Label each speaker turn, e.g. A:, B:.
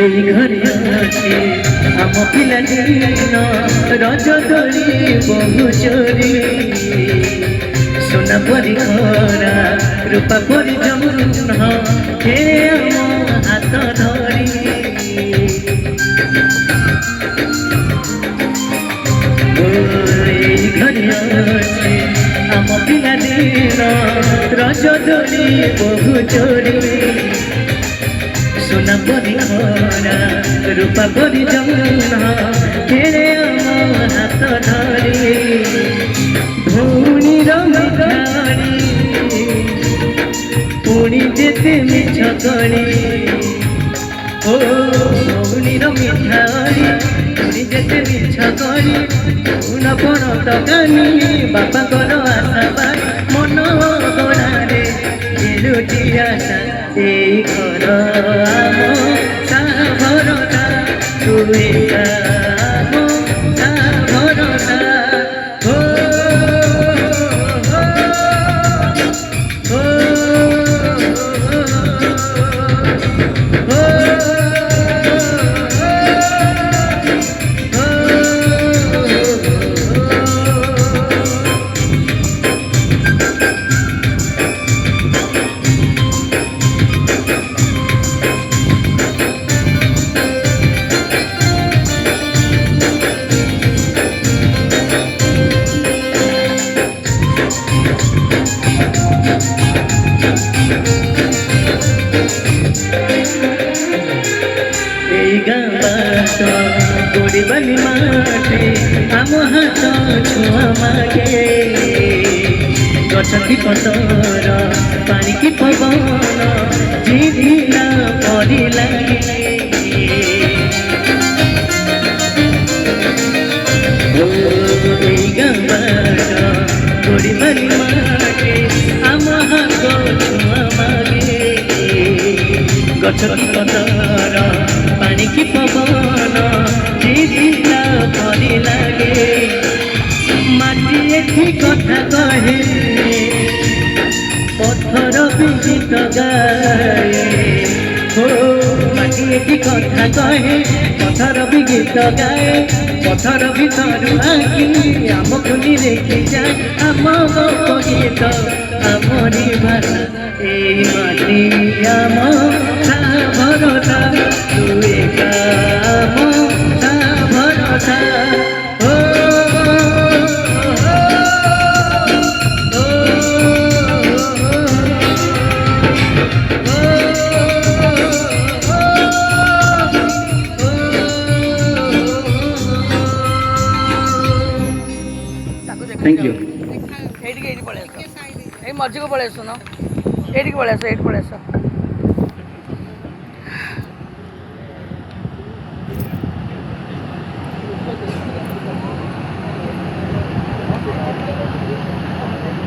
A: এই ঘরে আছে আম পিলাদিন রজ দোলি বহু চোরি সোনা পরি খরা রূপা পরি যমুন হে আম হাত ধরি এই ঘরে আছে আম পিলাদিন রজ দোলি বহু চোরি সোনা পরি খরা রূপা পরি যমুনা খেলে আমার হাত ধরি ভৌণীর মিঠারি পুଣି যেতে মিছ করি ও ভৌণীর মিঠারি পুଣି যেতে মিছ করি কোন পণ তকানি বাপাଙ୍କର আশা পাই মন গড়ারে লুটি আশা এই ঘর আম সাভরতা তুই আম সাভরতা गोड़ीबाली माटे आम हाथ छुआ मागे गछकी पतर पानी की पवन झिझिला परी लागे गोड़ीबाली माटे आम हाथ छुआ मागे गछकी पतर पानी की पवन झिझिला परी लागे माटी एठी कथा कहे पत्थर भी गीत गाए हो माटी एठी कथा कहे पत्थर भी गीत गाए पत्थर भीतर आखि आमको देखी जाए आम गीत आमरी भाषा ए माटी आम साभरता तुए काम साभरता
B: थैंक यू
C: एटी पड़े मझी को पड़े ना एटी पड़े